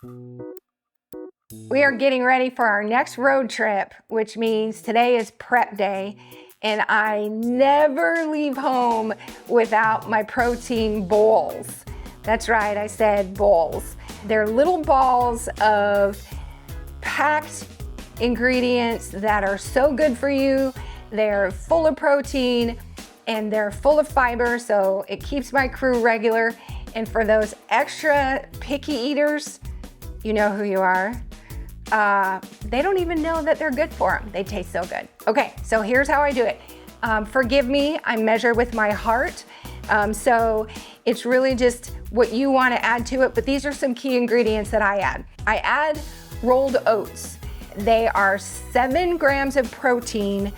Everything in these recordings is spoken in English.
We are getting ready for our next road trip, which means today is prep day, and I never leave home without my protein bowls. That's right, I said bowls. They're little balls of packed ingredients that are so good for you. They're full of protein and they're full of fiber, so it keeps my crew regular. And for those extra picky eaters, you know who you are. They don't even know that they're good for them. They taste so good. Okay, so here's how I do it. Forgive me, I measure with my heart. So it's really just what you want to add to it, but these are some key ingredients that I add. I add rolled oats. They are 7 grams of protein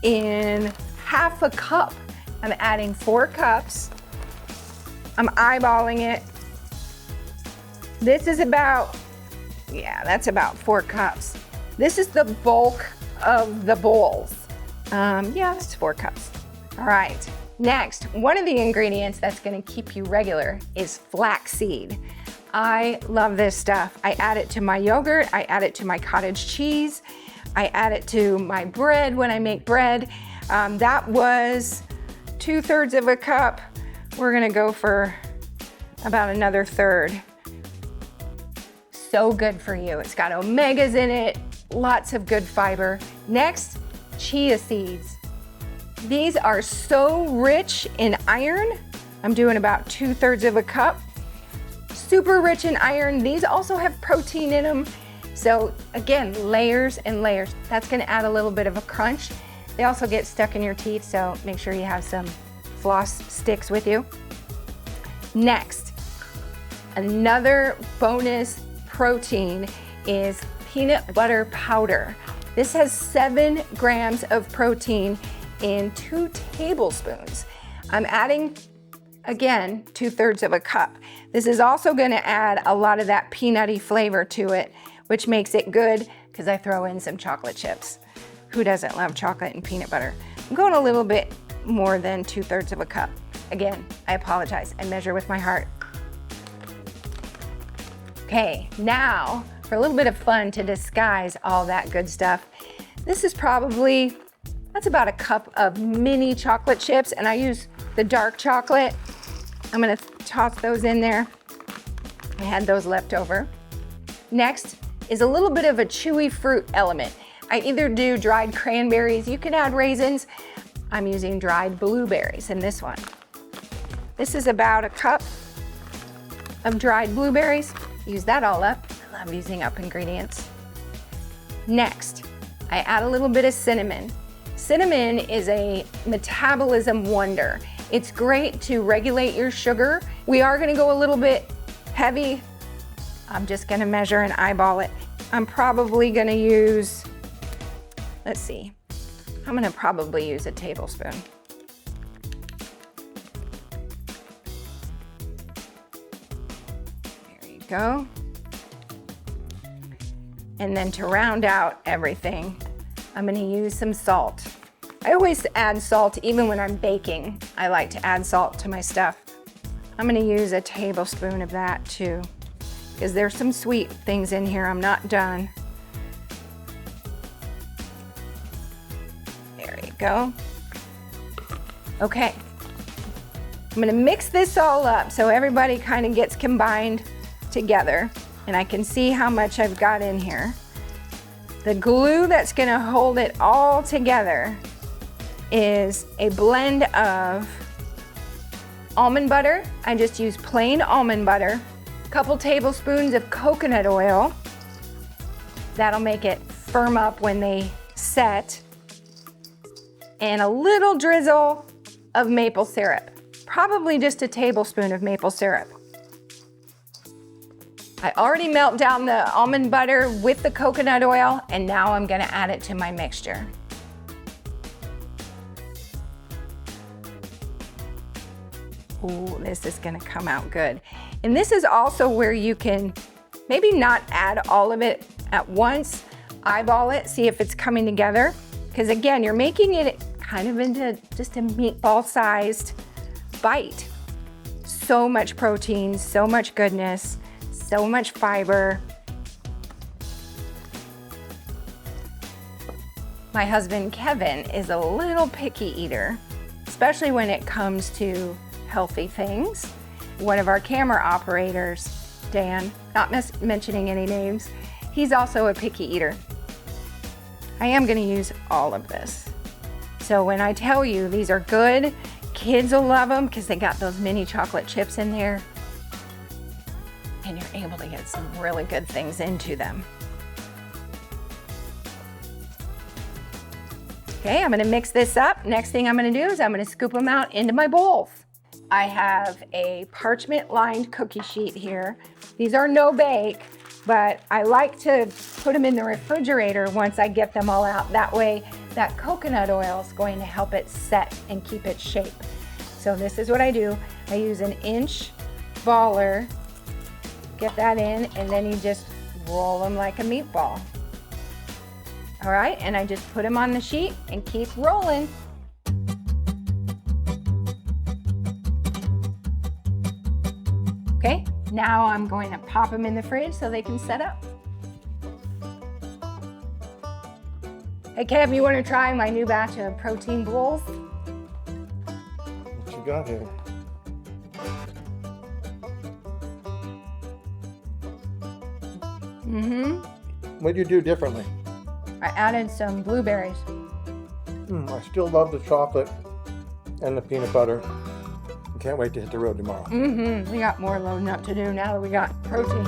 in half a cup. I'm adding 4 cups. I'm eyeballing it. This is about, that's about 4 cups. This is the bulk of the bowls. That's 4 cups. All right. Next, one of the ingredients that's gonna keep you regular is flaxseed. I love this stuff. I add it to my yogurt, I add it to my cottage cheese, I add it to my bread when I make bread. That was 2/3 of a cup. We're gonna go for about another 1/3. So good for you. It's got omegas in it, lots of good fiber. Next, chia seeds. These are so rich in iron. I'm doing about 2/3 of a cup. Super rich in iron. These also have protein in them. So again, layers and layers. That's gonna add a little bit of a crunch. They also get stuck in your teeth, so make sure you have some floss sticks with you. Next, another bonus protein is peanut butter powder. This has 7 grams of protein in 2 tablespoons. I'm adding, again, 2/3 of a cup. This is also gonna add a lot of that peanutty flavor to it, which makes it good because I throw in some chocolate chips. Who doesn't love chocolate and peanut butter? I'm going a little bit more than 2/3 of a cup. Again, I apologize, I measure with my heart. Okay, now for a little bit of fun to disguise all that good stuff. This is probably, that's about a cup of mini chocolate chips, and I use the dark chocolate. I'm gonna toss those in there. I had those left over. Next is a little bit of a chewy fruit element. I either do dried cranberries, you can add raisins. I'm using dried blueberries in this one. This is about a cup of dried blueberries. Use that all up. I love using up ingredients. Next, I add a little bit of cinnamon. Cinnamon is a metabolism wonder. It's great to regulate your sugar. We are gonna go a little bit heavy. I'm just gonna measure and eyeball it. I'm probably gonna use, let's see, I'm gonna probably use a tablespoon. There you go. And then to round out everything, I'm gonna use some salt. I always add salt even when I'm baking. I like to add salt to my stuff. I'm gonna use a tablespoon of that too, because there's some sweet things in here. I'm not done. There you go. Okay, I'm gonna mix this all up so everybody kind of gets combined together, and I can see how much I've got in here. The glue that's gonna hold it all together is a blend of almond butter. I just use plain almond butter, a couple tablespoons of coconut oil. That'll make it firm up when they set. And a little drizzle of maple syrup, probably just a tablespoon of maple syrup. I already melt down the almond butter with the coconut oil, and now I'm gonna add it to my mixture. Ooh, this is gonna come out good. And this is also where you can maybe not add all of it at once, eyeball it, see if it's coming together. Because again, you're making it kind of into just a meatball-sized bite. So much protein, so much goodness. So much fiber. My husband Kevin is a little picky eater, especially when it comes to healthy things. One of our camera operators, Dan, not mentioning any names, he's also a picky eater. I am gonna use all of this. So when I tell you these are good, kids will love them because they got those mini chocolate chips in there, and you're able to get some really good things into them. Okay, I'm gonna mix this up. Next thing I'm gonna do is I'm gonna scoop them out into my bowls. I have a parchment lined cookie sheet here. These are no bake, but I like to put them in the refrigerator once I get them all out. That way, that coconut oil is going to help it set and keep its shape. So this is what I do. I use an inch baller, get that in, and then you just roll them like a meatball. All right, and I just put them on the sheet and keep rolling. Okay, now I'm going to pop them in the fridge so they can set up. Hey Kev, you want to try my new batch of protein bowls? What you got here? What'd you do differently? I added some blueberries. I still love the chocolate and the peanut butter. Can't wait to hit the road tomorrow. We got more loading up to do now that we got protein.